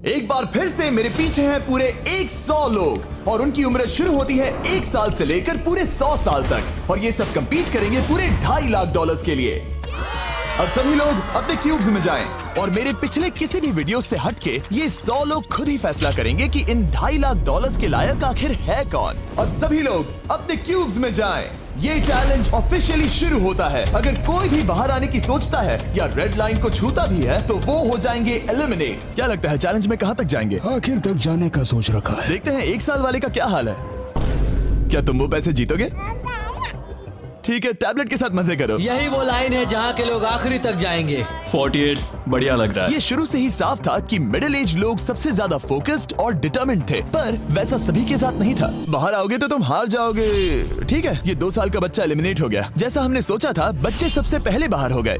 एक बार फिर से मेरे पीछे हैं पूरे 100 लोग और उनकी उम्र शुरू होती है 1 साल से लेकर पूरे 100 साल तक और ये सब compete करेंगे पूरे $2.5 लाख के लिए। अब सभी लोग अपने क्यूब्स में जाएं और मेरे पिछले किसी भी वीडियो से हटके ये 100 लोग खुद ही फैसला करेंगे कि इन $2.5 लाख के लायक आखिर है कौन। अब सभी लोग अपने क्यूब्स में जाएं। ये चैलेंज ऑफिशियली शुरू होता है। अगर कोई भी बाहर आने की सोचता है या रेड लाइन को छूता भी है तो वो हो जाएंगे एलिमिनेट। क्या लगता है चैलेंज में कहाँ तक जाएंगे? आखिर तक जाने का सोच रखा है। देखते हैं 1 साल वाले का क्या हाल है। क्या तुम वो पैसे जीतोगे? ठीक है, टैबलेट के साथ मजे करो। यही वो लाइन है जहाँ के लोग आखिरी तक जाएंगे। 48 बढ़िया लग रहा है। ये शुरू से ही साफ था कि मिडिल एज लोग सबसे ज्यादा फोकस्ड और डिटरमिन्ड थे, पर वैसा सभी के साथ नहीं था। बाहर आओगे तो तुम हार जाओगे। ठीक है, ये 2 साल का बच्चा एलिमिनेट हो गया। जैसा हमने सोचा था, बच्चे सबसे पहले बाहर हो गए।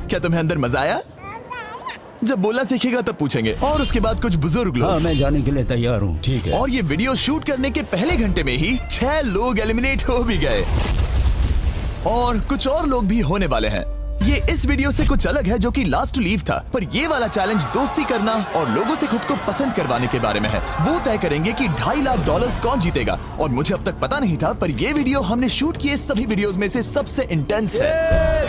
क्या तुम्हें अंदर मजा आया? जब बोलना सीखेगा तब पूछेंगे। और उसके बाद कुछ बुजुर्ग लोग। हाँ, मैं जाने के लिए तैयार हूँ। ठीक है। और ये वीडियो शूट करने के पहले घंटे में ही 6 लोग एलिमिनेट हो भी गए और कुछ और लोग भी होने वाले हैं। ये इस वीडियो से कुछ अलग है जो कि लास्ट टू लीव था, पर ये वाला चैलेंज दोस्ती करना और लोगों से खुद को पसंद करवाने के बारे में है। वो तय करेंगे कि $2.5 लाख कौन जीतेगा और मुझे अब तक पता नहीं था, पर ये वीडियो हमने शूट किए सभी वीडियोस में से सबसे इंटेंस है।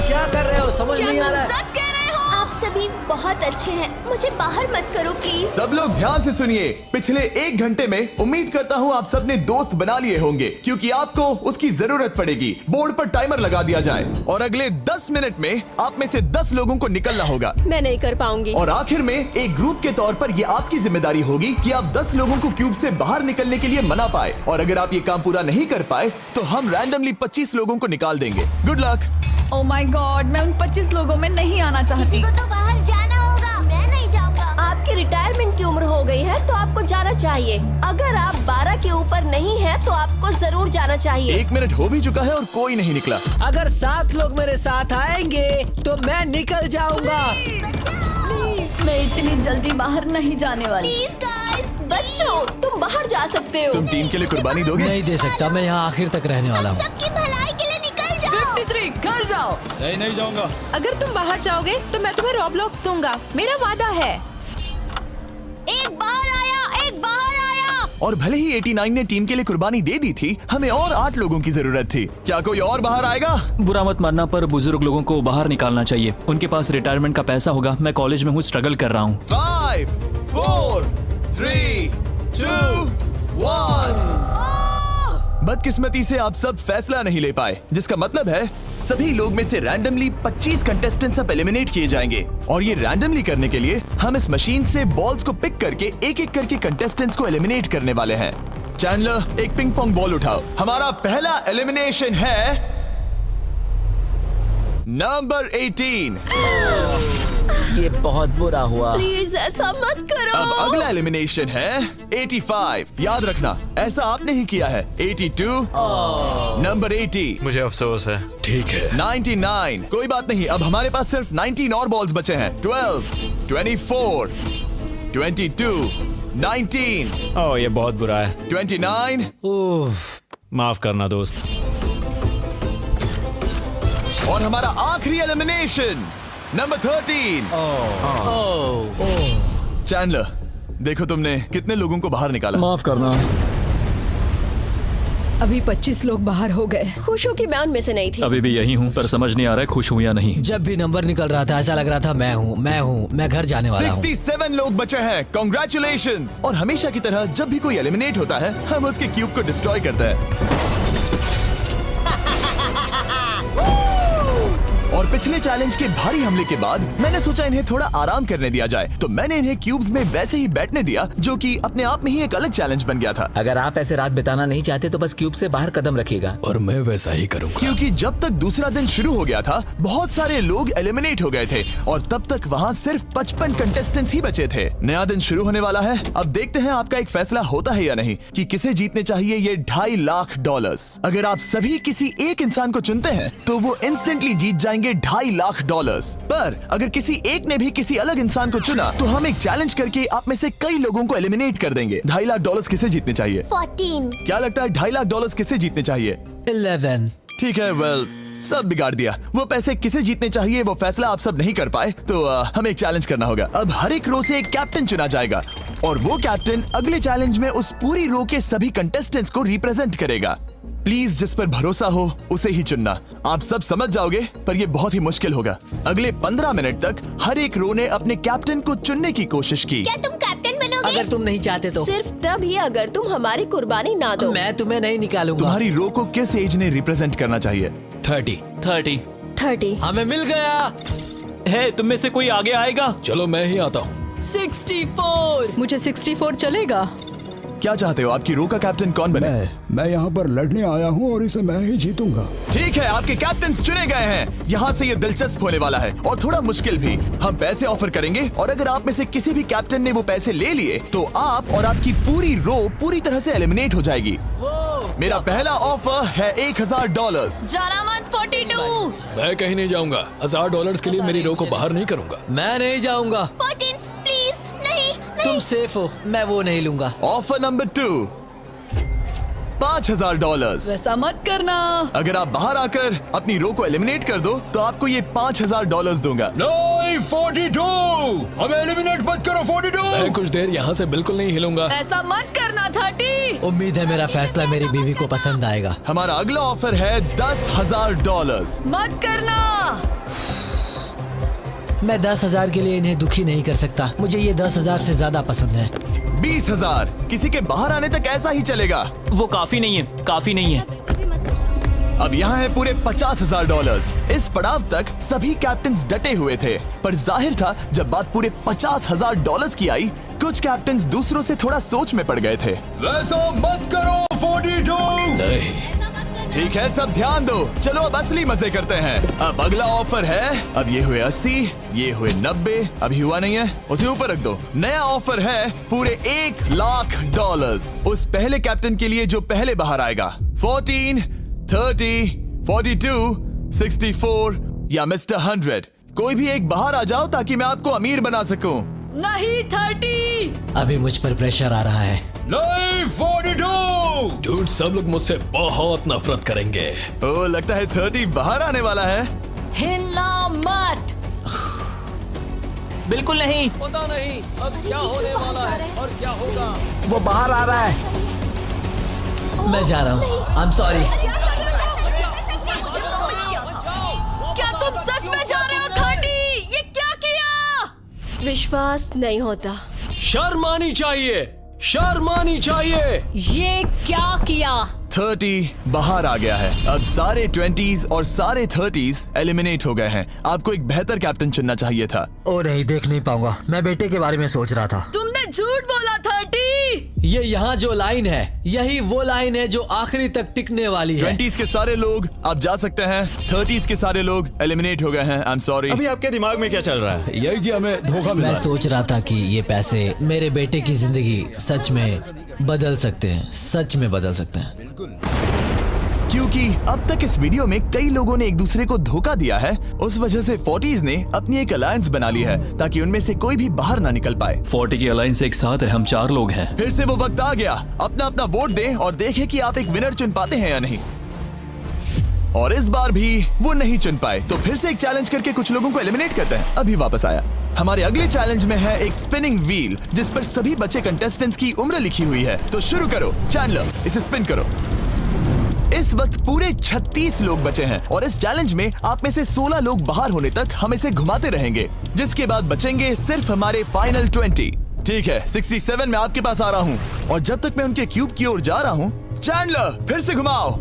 क्या कर रहे हो? समझ क्या नहीं आ तुम रहा है। सच कह रहे हो? आप सभी बहुत अच्छे हैं, मुझे बाहर मत करो प्लीज। सब लोग ध्यान से सुनिए। पिछले 1 घंटे में उम्मीद करता हूँ आप सबने दोस्त बना लिए होंगे, क्योंकि आपको उसकी जरूरत पड़ेगी। बोर्ड पर टाइमर लगा दिया जाए और अगले 10 मिनट में आप में से 10 लोगों को निकलना होगा। मैं नहीं कर पाऊंगी। और आखिर में एक ग्रुप के तौर पर ये आपकी जिम्मेदारी होगी कि आप 10 लोगों को क्यूब से बाहर निकलने के लिए मना पाए। और अगर आप ये काम पूरा नहीं कर पाए तो हम रैंडमली 25 लोगों को निकाल देंगे। Good luck. Oh my God, मैं उन 25 लोगों में नहीं आना चाहती। किसी को तो बाहर जाना होगा। मैं नहीं जाऊंगा। आपकी रिटायरमेंट की उम्र हो गई है तो आपको जाना चाहिए। अगर आप 12 के ऊपर नहीं है तो आपको जरूर जाना चाहिए। 1 मिनट हो भी चुका है और कोई नहीं निकला। अगर 7 लोग मेरे साथ आएंगे तो मैं निकल जाऊंगा। मैं इतनी जल्दी बाहर नहीं जाने वाली। प्लीज गाइस, बच्चों तुम बाहर जा सकते हो। तुम टीम के लिए कुर्बानी दोगे? नहीं दे सकता, मैं यहाँ आखिर तक रहने वाला हूँ। सबकी भलाई के लिए निकल जाओ। 53 घर जाओ। नहीं जाऊंगा। अगर तुम बाहर जाओगे तो मैं तुम्हें रॉबलॉक्स दूंगा, मेरा वादा है। एक बाहर आया, एक बाहर आया। और भले ही 89 ने टीम के लिए कुर्बानी दे दी थी, हमें और 8 लोगों की जरूरत थी। क्या कोई और बाहर आएगा? बुरा मत मानना, पर बुजुर्ग लोगों को बाहर निकालना चाहिए। उनके पास रिटायरमेंट का पैसा होगा। मैं कॉलेज में हूँ, स्ट्रगल कर रहा हूँ। 5 4 3 2 1। बदकिस्मती से आप सब फैसला नहीं ले पाए, जिसका मतलब है सभी लोग में से रैंडमली 25 कंटेस्टेंट्स अब एलिमिनेट किए जाएंगे। और ये रैंडमली करने के लिए हम इस मशीन से बॉल्स को पिक करके एक एक करके कंटेस्टेंट्स को एलिमिनेट करने वाले हैं। चैंडलर, एक पिंग पोंग बॉल उठाओ। हमारा पहला एलिमिनेशन है नंबर 18। ये बहुत बुरा हुआ। प्लीज ऐसा मत करो। अब अगला एलिमिनेशन है 85। याद रखना, ऐसा आपने ही किया है। 82, नंबर 80, मुझे अफसोस है। ठीक है। 99। कोई बात नहीं, अब हमारे पास सिर्फ 19 और बॉल्स बचे हैं। 12, 24, 22, 19, ओह, ये बहुत बुरा है। 29 माफ करना दोस्त। और हमारा आखिरी एलिमिनेशन नंबर 13। चैंडलर, देखो तुमने कितने लोगों को बाहर निकाला। माफ करना। अभी 25 लोग बाहर हो गए। खुश हूँ कि मैं उनमें से नहीं थी। अभी भी यही हूँ, पर समझ नहीं आ रहा है खुश हूँ या नहीं। जब भी नंबर निकल रहा था ऐसा लग रहा था मैं घर जाने वाला हूँ। 67 लोग बचे हैं। कॉन्ग्रेचुलेशंस। और हमेशा की तरह जब भी कोई एलिमिनेट होता है, हम उसके क्यूब को डिस्ट्रॉय करते हैं। और पिछले चैलेंज के भारी हमले के बाद मैंने सोचा इन्हें थोड़ा आराम करने दिया जाए, तो मैंने इन्हें क्यूब्स में वैसे ही बैठने दिया, जो कि अपने आप में ही एक अलग चैलेंज बन गया था। अगर आप ऐसे रात बिताना नहीं चाहते तो बस क्यूब से बाहर कदम रखिएगा। और मैं वैसा ही करूँगा। क्योंकि जब तक दूसरा दिन शुरू हो गया था, बहुत सारे लोग एलिमिनेट हो गए थे और तब तक वहाँ सिर्फ 55 कंटेस्टेंट्स ही बचे थे। नया दिन शुरू होने वाला है। अब देखते हैं आपका एक फैसला होता है या नहीं कि किसे जीतने चाहिए ये $2.5 लाख। अगर आप सभी किसी एक इंसान को चुनते हैं तो वो इंस्टेंटली जीत जाएंगे $2.5 लाख। पर अगर किसी एक ने भी किसी अलग इंसान को चुना तो हम एक चैलेंज करके आप में से कई लोगों को एलिमिनेट कर देंगे। $2.5 लाख किसे जीतने चाहिए? 14। क्या लगता है $2.5 लाख किसे जीतने चाहिए? 11। ठीक है, वेल सब बिगाड़ दिया। वो पैसे किसे जीतने चाहिए वो फैसला आप सब नहीं कर पाए, तो हमें एक चैलेंज करना होगा। अब हर एक रो से एक कैप्टन चुना जाएगा और वो कैप्टन अगले चैलेंज में उस पूरी रो के सभी कंटेस्टेंट्स को रिप्रेजेंट करेगा। प्लीज जिस पर भरोसा हो उसे ही चुनना। आप सब समझ जाओगे, पर ये बहुत ही मुश्किल होगा। अगले 15 मिनट तक हर एक रो ने अपने कैप्टन को चुनने की कोशिश की। क्या तुम कैप्टन बनोगे? अगर तुम नहीं चाहते तो सिर्फ तभी अगर तुम हमारी कुर्बानी ना दो। मैं तुम्हें नहीं निकालूंगा। तुम्हारी रो को किस एज ने रिप्रेजेंट करना चाहिए? 30। 30। हमें मिल गया। है तुम में से कोई आगे आएगा? चलो मैं ही आता हूँ। 64। मुझे 64 चलेगा। क्या चाहते हो, आपकी रो का कैप्टन कौन बने? मैं यहाँ पर लड़ने आया हूँ और इसे मैं ही जीतूंगा। ठीक है, आपके कैप्टन चुने गए हैं। यहाँ से ये दिलचस्प होने वाला है और थोड़ा मुश्किल भी। हम पैसे ऑफर करेंगे और अगर आप में से किसी भी कैप्टन ने वो पैसे ले लिए तो आप और आपकी पूरी रो पूरी तरह से एलिमिनेट हो जाएगी। मेरा पहला ऑफर है $1000। जाना मत 42। मैं कहीं नहीं जाऊंगा। $1000 के लिए मेरी रो को बाहर नहीं करूंगा। मैं नहीं जाऊंगा। 14 प्लीज नहीं। तुम सेफ हो, मैं वो नहीं लूंगा। Offer number 2, $5000। वैसा मत करना। अगर आप बाहर आकर अपनी रो को एलिमिनेट कर दो तो आपको ये $5000 दूंगा। नहीं, 42। हमें एलिमिनेट मत करो। 42। मैं कुछ देर यहाँ से बिल्कुल नहीं हिलूंगा। ऐसा मत करना 30। उम्मीद है मेरा फैसला मेरी बीवी को पसंद आएगा। हमारा अगला ऑफर है $10,000। मत करना। मैं 10,000 के लिए इन्हें दुखी नहीं कर सकता। मुझे ये 10,000 से ज्यादा पसंद है। 20,000। किसी के बाहर आने तक ऐसा ही चलेगा। वो काफी नहीं है, काफी नहीं है। अब यहाँ है पूरे $50,000। इस पड़ाव तक सभी कैप्टन्स डटे हुए थे, पर जाहिर था जब बात पूरे $50,000 की आई, कुछ कैप्टन्स दूसरों से थोड़ा सोच में पड़ गए थे। वैसा मत करो 42। नहीं। ठीक है, सब ध्यान दो। चलो अब असली मजे करते हैं। अब अगला ऑफर है, अब ये हुए 80, ये हुए 90, अभी हुआ नहीं है, उसे ऊपर रख दो। नया ऑफर है पूरे $1,00,000 उस पहले कैप्टन के लिए जो पहले बाहर आएगा। 14, 30, 42, 64 या मिस्टर 100। कोई भी एक बाहर आ जाओ ताकि मैं आपको अमीर बना सकूं। नहीं 30। अभी मुझ पर प्रेशर आ रहा है। नहीं, 42। डूड, सब लोग मुझसे बहुत नफरत करेंगे। ओ, लगता है 30 बाहर आने वाला है। हिलना मत। बिल्कुल नहीं। पता नहीं अब क्या होने वाला है और क्या होगा। वो बाहर आ रहा है। मैं जा रहा हूँ। आई एम सॉरी। क्या तुम सच में जा रहे हो 30? ये क्या किया? विश्वास नहीं होता। शर्म आनी चाहिए, शर्म आनी चाहिए। ये क्या किया? 30 बाहर आ गया है। अब सारे 20s और सारे 30s एलिमिनेट हो गए हैं। आपको एक बेहतर कैप्टन चुनना चाहिए था। ओ नहीं, देख नहीं पाऊंगा। मैं बेटे के बारे में सोच रहा था। तुमने झूठ बोला 30। ये यहाँ जो लाइन है, यही वो लाइन है जो आखिरी तक टिकने वाली है। 20s के सारे लोग आप जा सकते हैं, 30s के सारे लोग एलिमिनेट हो गए हैं। आई एम सॉरी। अभी आपके दिमाग में क्या चल रहा है? यही कि हमें धोखा मिला। मैं सोच रहा था कि ये पैसे मेरे बेटे की जिंदगी सच में बदल सकते हैं, सच में बदल सकते हैं। क्योंकि अब तक इस वीडियो में कई लोगों ने एक दूसरे को धोखा दिया है, उस वजह से 40s ने अपनी एक अलायंस बना ली है ताकि उनमें से कोई भी बाहर ना निकल पाए। 40 की अलायंस एक साथ है, हम 4 लोग हैं। फिर से वो वक्त आ गया। अपना अपना वोट दें और देखें कि आप एक विनर चुन पाते हैं या नहीं। और इस बार भी वो नहीं चुन पाए, तो फिर से एक चैलेंज करके कुछ लोगों को एलिमिनेट करते हैं। अभी वापस आया। हमारे अगले चैलेंज में है एक स्पिनिंग व्हील जिस पर सभी बचे कंटेस्टेंट्स की उम्र लिखी हुई है। तो शुरू करो चैंडलर, इसे स्पिन करो। इस वक्त पूरे 36 लोग बचे हैं और इस चैलेंज में आप में से 16 लोग बाहर होने तक हम इसे घुमाते रहेंगे, जिसके बाद बचेंगे सिर्फ हमारे फाइनल 20। ठीक है, 67 में आपके पास आ रहा हूँ और जब तक मैं उनके क्यूब की ओर जा रहा हूँ, चैंडलर फिर से घुमाओ।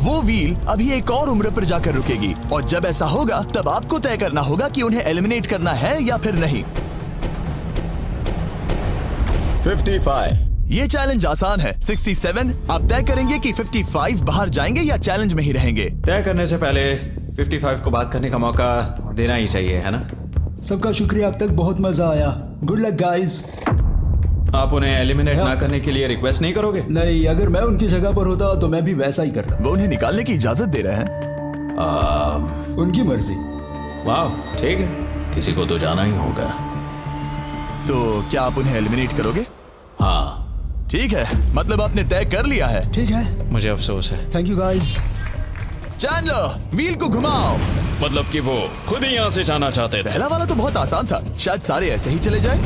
वो व्हील अभी एक और उम्र पर जाकर रुकेगी और जब ऐसा होगा तब आपको तय करना होगा कि उन्हें एलिमिनेट करना है या फिर नहीं। 55। ये चैलेंज आसान है। 67 आप तय करेंगे कि 55 बाहर जाएंगे या चैलेंज में ही रहेंगे। तय करने से पहले 55 को बात करने का मौका देना ही चाहिए, है ना? सबका शुक्रिया, अब तक बहुत मजा आया। Good luck guys. आप उन्हें एलिमिनेट ना करने के लिए रिक्वेस्ट नहीं करोगे? नहीं, अगर मैं उनकी जगह पर होता तो मैं भी वैसा ही करता। वो उन्हें निकालने की इजाजत दे रहे हैं। उनकी मर्जी। वाह, ठीक है। किसी को तो जाना ही होगा। तो क्या आप उन्हें एलिमिनेट करोगे? हाँ ठीक है, मतलब आपने तय कर लिया है। ठीक है, मुझे अफसोस है। Thank you guys. Chandler wheel को घुमाओ। मतलब कि वो खुद ही यहाँ से जाना चाहते थे। पहला वाला तो बहुत आसान था, शायद सारे ऐसे ही चले जाए।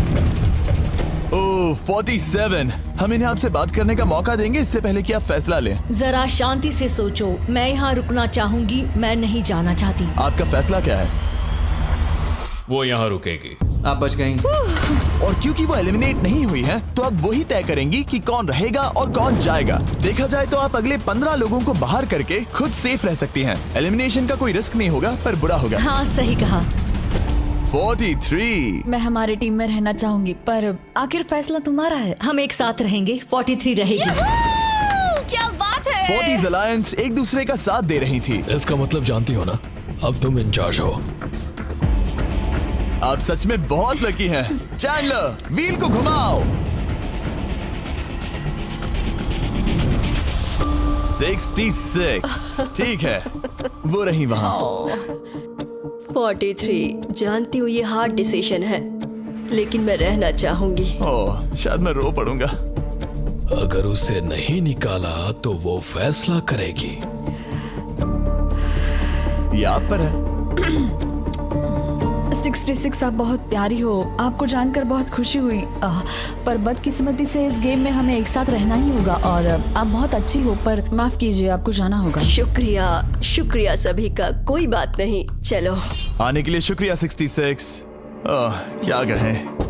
ओह 47, हम इन्हें आपसे बात करने का मौका देंगे इससे पहले कि आप फैसला लें। जरा शांति से सोचो, मैं यहाँ रुकना चाहूंगी, मैं नहीं जाना चाहती। आपका फैसला क्या है? वो यहाँ रुकेगी। आप बच गई। और क्योंकि वो एलिमिनेट नहीं हुई है तो अब वही तय करेंगी कि कौन रहेगा और कौन जाएगा। देखा जाए तो आप अगले 15 लोगों को बाहर करके खुद सेफ रह सकती हैं। एलिमिनेशन का कोई रिस्क नहीं होगा पर बुरा होगा। हाँ सही कहा। 43। मैं हमारे टीम में रहना चाहूंगी, पर आखिर फैसला तुम्हारा है। हम एक साथ रहेंगे। 43 रहेगी। क्या बात है। 40s अलायंस एक दूसरे का साथ दे रही थी। इसका मतलब जानती हो ना, अब तुम इंचार्ज हो। आप सच में बहुत लकी हैं। चैंडलर व्हील को घुमाओ। 66। ठीक है, वो रही वहां। 43, जानती हूँ ये हार्ड डिसीजन है, लेकिन मैं रहना चाहूंगी। ओह शायद मैं रो पड़ूंगा। अगर उसे नहीं निकाला तो वो फैसला करेगी। ये आप पर है। 66 आप बहुत प्यारी हो, आपको जानकर बहुत खुशी हुई। पर बदकिस्मती से इस गेम में हमें एक साथ रहना ही होगा। और आप बहुत अच्छी हो, पर माफ कीजिए, आपको जाना होगा। शुक्रिया, शुक्रिया सभी का, कोई बात नहीं। चलो आने के लिए शुक्रिया 66। क्या कहें।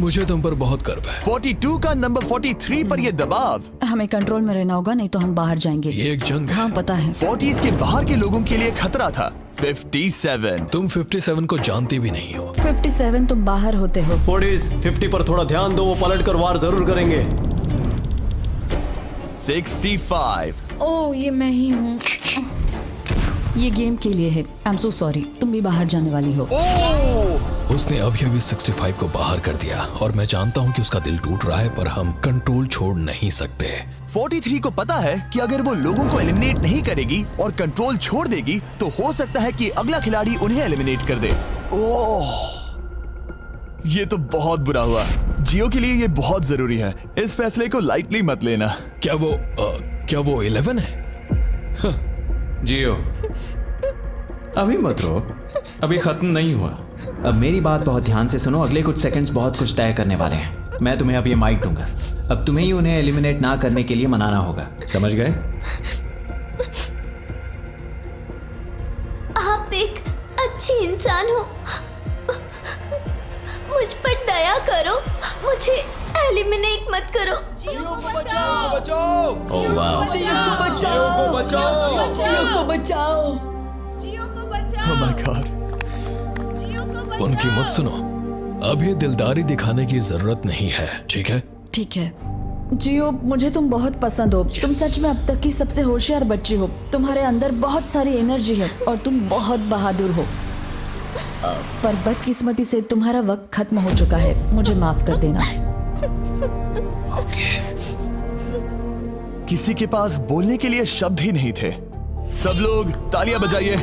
मुझे तुम पर बहुत गर्व है। 42 का नंबर 43 पर ये दबाव। हमें कंट्रोल में रहना होगा, नहीं तो हम बाहर जाएंगे। ये एक जंग है। हाँ पता है। 40s के बाहर के लोगों के लिए खतरा था। 57। तुम 57 को जानती भी नहीं हो। 57 तुम बाहर होते हो। 50 पर थोड़ा ध्यान दो, वो पलट कर वार जरूर करेंगे। 65। ओह ये मैं ही हूँ। ये गेम के लिए है। आई एम सो सॉरी, तुम भी बाहर जाने वाली हो। उसने अभी 65 को बाहर कर दिया और मैं जानता हूँ कि उसका दिल टूट रहा है, पर हम कंट्रोल छोड़ नहीं सकते। 43 को पता है कि अगर वो लोगों को एलिमिनेट नहीं करेगी और कंट्रोल छोड़ देगी तो हो सकता है कि अगला खिलाड़ी उन्हें एलिमिनेट कर दे। ओह ये तो बहुत बुरा हुआ। जियो के लिए ये बहुत जरूरी है। इस फैसले को लाइटली मत लेना। क्या वो 11 है? जियो अभी मत रो, अभी खत्म नहीं हुआ। अब मेरी बात बहुत ध्यान से सुनो, अगले कुछ सेकंड्स बहुत कुछ तय करने वाले हैं। मैं तुम्हें अब ये माइक दूंगा, अब तुम्हें ही उन्हें एलिमिनेट ना करने के लिए मनाना होगा, समझ गए? आप एक अच्छी इंसान हो, मुझ पर दया करो, मुझे एलिमिनेट मत करो। ओह वाह, Oh my God। उनकी मत सुनो, अभी दिलदारी दिखाने की जरूरत नहीं है, ठीक है? ठीक है जियो, मुझे तुम बहुत पसंद हो। तुम सच में अब तक की सबसे होशियार बच्ची हो। तुम्हारे अंदर बहुत सारी एनर्जी है और तुम बहुत बहादुर हो। पर बदकिस्मती से तुम्हारा वक्त खत्म हो चुका है, मुझे माफ कर देना। किसी के पास बोलने के लिए शब्द ही नहीं थे। सब लोग तालियां बजाइए।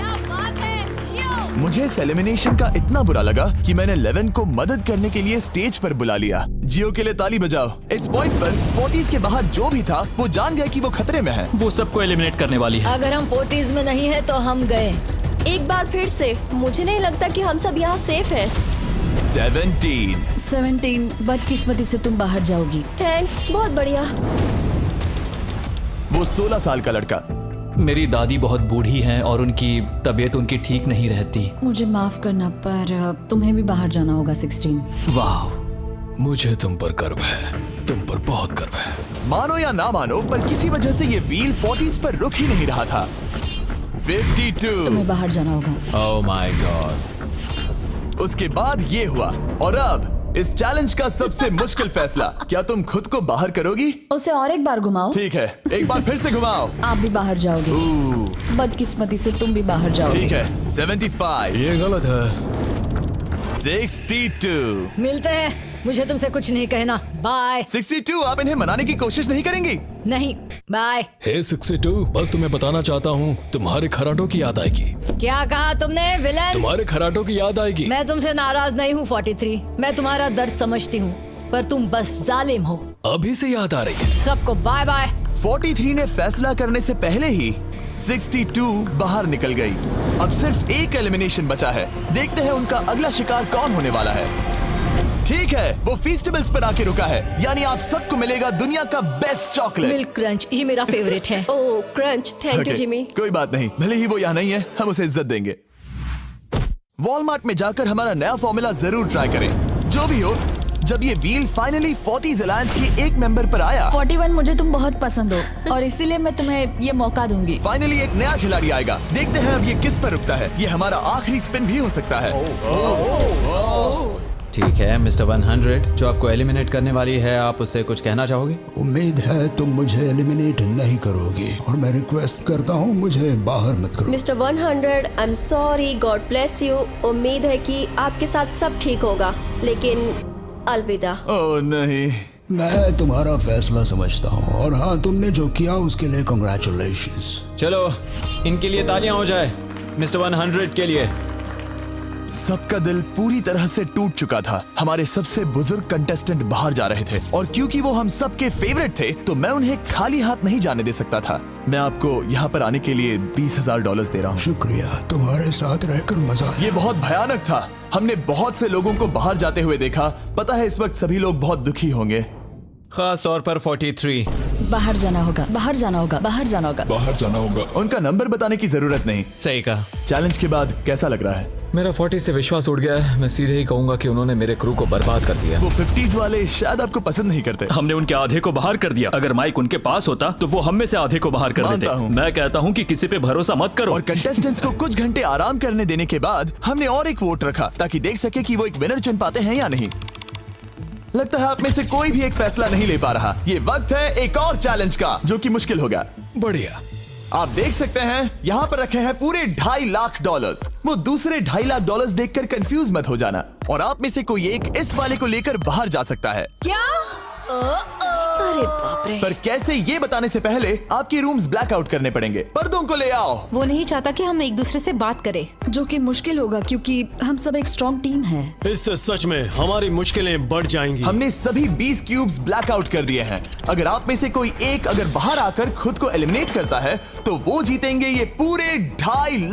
मुझे इस एलिमिनेशन का इतना बुरा लगा कि मैंने 11 को मदद करने के लिए स्टेज पर बुला लिया। जियो के लिए ताली बजाओ। इस पॉइंट पर 40s के बाहर जो भी था वो जान गया कि वो खतरे में है। वो सबको एलिमिनेट करने वाली है। अगर हम 40s में नहीं है तो हम गए। एक बार फिर से, मुझे नहीं लगता कि हम सब यहाँ सेफ हैं। 17। बदकिस्मती से तुम बाहर जाओगी। थैंक्स, बहुत बढ़िया। वो 16 साल का लड़का। मेरी दादी बहुत बूढ़ी हैं और उनकी तबीयत उनकी ठीक नहीं रहती। मुझे माफ करना, पर तुम्हें भी बाहर जाना होगा। 16। वाह, मुझे तुम पर गर्व है, तुम पर बहुत गर्व है। मानो या ना मानो, पर किसी वजह से ये व्हील 40s पर रुक ही नहीं रहा था। 52। तुम्हें बाहर जाना होगा। Oh my God. उसके बाद ये हुआ और अब इस चैलेंज का सबसे मुश्किल फैसला। क्या तुम खुद को बाहर करोगी? उसे और एक बार घुमाओ। ठीक है, एक बार फिर से घुमाओ। आप भी बाहर जाओगे। बदकिस्मती से तुम भी बाहर जाओगे। ठीक है। 75। ये गलत है। 62। मिलते हैं, मुझे तुमसे कुछ नहीं कहना। बाय। 62। आप इन्हें मनाने की कोशिश नहीं करेंगी? नहीं, बाय। हे 62, बस तुम्हें बताना चाहता हूँ, तुम्हारे खराटों की याद आएगी। क्या कहा तुमने विलन? तुम्हारे खराटों की याद आएगी। मैं तुमसे नाराज नहीं हूँ 43। मैं तुम्हारा दर्द समझती हूँ, पर तुम बस जालिम हो। अभी से याद आ रही है। सबको बाय बाय। 43 ने फैसला करने से पहले ही 62 बाहर निकल गई। अब सिर्फ एक एलिमिनेशन बचा है। देखते हैं उनका अगला शिकार कौन होने वाला है। ठीक है, वो फीस्टेबल्स पर आके रुका है, यानी आप सबको मिलेगा दुनिया का बेस्ट चॉकलेट। मिल्क क्रंच, ये मेरा फेवरेट है। Oh crunch, thank you Okay, Jimmy. कोई बात नहीं, भले ही वो यहाँ नहीं है, हम उसे इज्जत देंगे। वॉलमार्ट में जाकर हमारा नया फॉर्मूला जरूर ट्राई करें। जो भी हो, जब ये व्हील फाइनली 40s अलायंस के एक मेंबर पर आया, 41 मुझे तुम बहुत पसंद हो और इसीलिए मैं तुम्हें ये मौका दूंगी। फाइनली एक नया खिलाड़ी आएगा। देखते हैं अब ये किस पर रुकता है। ये हमारा आखिरी स्पिन भी हो सकता है। ठीक है मिस्टर 100, जो आपको एलिमिनेट करने वाली है, आप उससे कुछ कहना चाहोगे? उम्मीद है तुम मुझे एलिमिनेट नहीं करोगे और मैं रिक्वेस्ट करता हूँ मुझे बाहर मत करो। Mister 100, I am sorry, God bless you. उम्मीद है कि आपके साथ सब ठीक होगा, लेकिन अलविदा। ओह नहीं। मैं तुम्हारा फैसला समझता हूँ और हाँ, तुमने जो किया उसके लिए कंग्रेचुलेशंस। चलो इनके लिए तालियां हो जाए, मिस्टर 100 के लिए। सबका दिल पूरी तरह से टूट चुका था। हमारे सबसे बुजुर्ग कंटेस्टेंट बाहर जा रहे थे और क्योंकि वो हम सबके फेवरेट थे तो मैं उन्हें खाली हाथ नहीं जाने दे सकता था। मैं आपको यहाँ पर आने के लिए $20,000 दे रहा हूँ। शुक्रिया, तुम्हारे साथ रहकर मजा आया। ये बहुत भयानक था। हमने बहुत से लोगों को बाहर जाते हुए देखा। पता है इस वक्त सभी लोग बहुत दुखी होंगे, खास तौर पर 43। बाहर जाना होगा, बाहर जाना होगा, बाहर जाना होगा। बाहर जाना होगा। उनका नंबर बताने की जरूरत नहीं। सही कहा। चैलेंज के बाद कैसा लग रहा है? मेरा 40 से विश्वास उड़ गया है। मैं सीधे ही कहूंगा कि उन्होंने मेरे क्रू को बर्बाद कर दिया। वो 50s वाले शायद आपको पसंद नहीं करते। हमने उनके आधे को बाहर कर दिया। अगर माइक उनके पास होता तो वो हम में से आधे को बाहर कर मानता देते। हूँ। मैं कहता हूँ कि किसी पे भरोसा मत करो। और कंटेस्टेंट्स को कुछ घंटे आराम करने देने के बाद हमने और एक वोट रखा ताकि देख सके कि वो एक विनर चुन पाते हैं या नहीं। लगता है आप में से कोई भी एक फैसला नहीं ले पा रहा। ये वक्त है एक और चैलेंज का, जो कि मुश्किल होगा। बढ़िया। आप देख सकते हैं यहाँ पर रखे हैं पूरे $2.5 लाख। वो दूसरे $2.5 लाख देखकर कंफ्यूज मत हो जाना। और आप में से कोई एक इस वाले को लेकर बाहर जा सकता है। क्या? अरे बाप रे। पर कैसे, ये बताने से पहले आपके रूम्स ब्लैकआउट करने पड़ेंगे। पर्दों को ले आओ। वो नहीं चाहता कि हम एक दूसरे से बात करें, जो कि मुश्किल होगा क्योंकि हम सब एक स्ट्रॉन्ग टीम है। इससे सच में हमारी मुश्किलें बढ़ जाएंगी। हमने सभी 20 क्यूब्स ब्लैकआउट कर दिए हैं। अगर आप में से कोई एक अगर बाहर आकर खुद को एलिमिनेट करता है तो वो जीतेंगे ये पूरे $2.5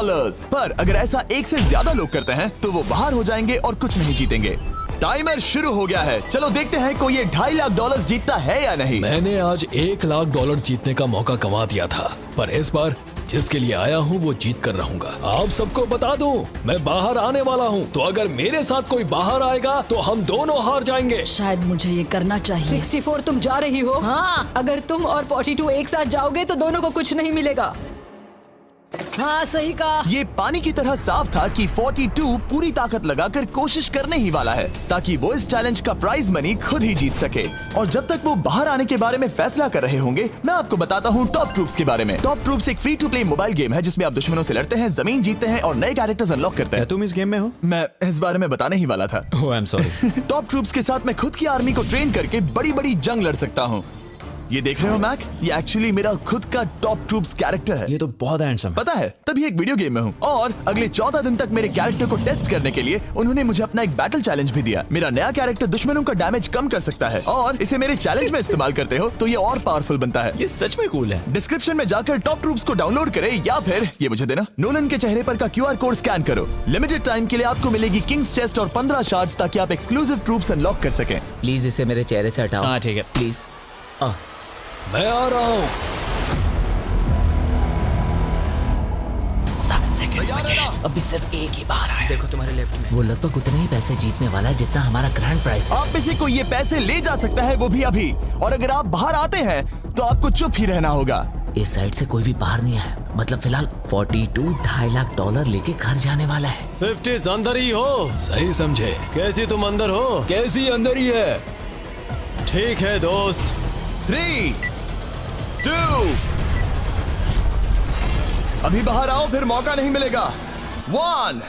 लाख। पर अगर ऐसा एक से ज्यादा लोग करते हैं तो वो बाहर हो जाएंगे और कुछ नहीं जीतेंगे। टाइमर शुरू हो गया है। चलो देखते हैं कोई ये $2.5 लाख जीतता है या नहीं। मैंने आज $1 लाख जीतने का मौका कमा दिया था, पर इस बार जिसके लिए आया हूँ वो जीत कर रहूंगा। आप सबको बता दूं, मैं बाहर आने वाला हूँ, तो अगर मेरे साथ कोई बाहर आएगा तो हम दोनों हार जाएंगे। शायद मुझे ये करना चाहिए। 64 तुम जा रही हो? हाँ। अगर तुम और 42 एक साथ जाओगे तो दोनों को कुछ नहीं मिलेगा। हाँ सही कहा। ये पानी की तरह साफ था कि 42 पूरी ताकत लगाकर कोशिश करने ही वाला है ताकि वो इस चैलेंज का प्राइज मनी खुद ही जीत सके। और जब तक वो बाहर आने के बारे में फैसला कर रहे होंगे, मैं आपको बताता हूँ टॉप ट्रूप्स के बारे में। टॉप ट्रूप्स एक free to play mobile game है जिसमें आप दुश्मनों से लड़ते हैं, जमीन जीतते हैं और नए कैरेक्टर्स अनलॉक करते हैं। तुम इस गेम में हो? मैं इस बारे में बताने ही वाला था। Oh I am sorry. Top troops के साथ मैं खुद की आर्मी को ट्रेन करके बड़ी बड़ी जंग लड़ सकता हूँ। ये देख रहे हो मैक, ये एक्चुअली मेरा खुद का टॉप ट्रूप्स कैरेक्टर है। ये तो बहुत हैंडसम। पता है, तभी एक वीडियो गेम में हूँ। और अगले 14 दिन तक मेरे कैरेक्टर को टेस्ट करने के लिए उन्होंने मुझे अपना एक बैटल चैलेंज भी दिया। मेरा नया कैरेक्टर दुश्मनों का डैमेज कम कर सकता है और इसे मेरे चैलेंज में इस्तेमाल करते हो तो ये और पावरफुल बनता है। ये सच में कूल है। डिस्क्रिप्शन में जाकर टॉप ट्रूप्स को डाउनलोड करें या फिर ये मुझे देना, नोलन के चेहरे पर का QR कोड स्कैन करो। लिमिटेड टाइम के लिए आपको मिलेगी किंग्स चेस्ट और 15 शार्ड्स ताकि आप एक्सक्लूसिव ट्रूप्स अनलॉक कर सकें। प्लीज इसे मेरे चेहरे से हटाओ। हाँ ठीक है। प्लीज। मैं आ रहा हूँ। 7 सेकंड बचे, अभी सिर्फ एक ही बाहर आया। देखो तुम्हारे लेफ्ट में। वो लगभग उतने ही पैसे जीतने वाला है जितना हमारा ग्रैंड प्राइस है। आप में से कोई ये पैसे ले जा सकता है, वो भी अभी। और अगर आप बाहर आते हैं तो आपको चुप ही रहना होगा। इस साइड से कोई भी बाहर नहीं आया, मतलब फिलहाल 42 $2.5 लाख लेके घर जाने वाला है। 50 अंदर ही हो। सही समझे। कैसी तुम अंदर हो? कैसी अंदर ही है। ठीक है दोस्त। 3, 2, अभी बाहर आओ, फिर मौका नहीं मिलेगा। 1,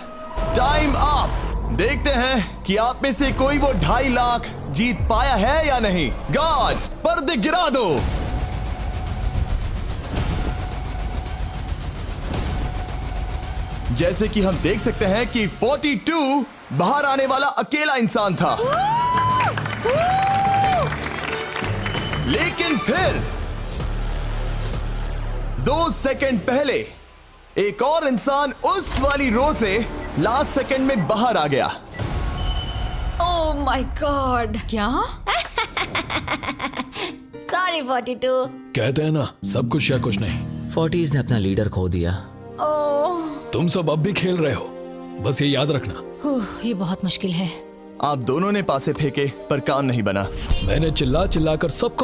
टाइम अप। देखते हैं कि आप में से कोई वो $2.5 लाख जीत पाया है या नहीं। गार्ड्स, पर्दे गिरा दो। जैसे कि हम देख सकते हैं कि 42 बाहर आने वाला अकेला इंसान था, लेकिन फिर 2 सेकंड पहले एक और इंसान उस वाली रो से लास्ट सेकंड में बाहर आ गया। Oh my God. क्या? सॉरी 42। कहते हैं ना, सब कुछ या कुछ नहीं। 40s ने अपना लीडर खो दिया। तुम सब अब भी खेल रहे हो, बस ये याद रखना। ये बहुत मुश्किल है। आप दोनों ने पासे फेंके पर काम नहीं बना। मैंने चिल्ला चिल्ला कर सबको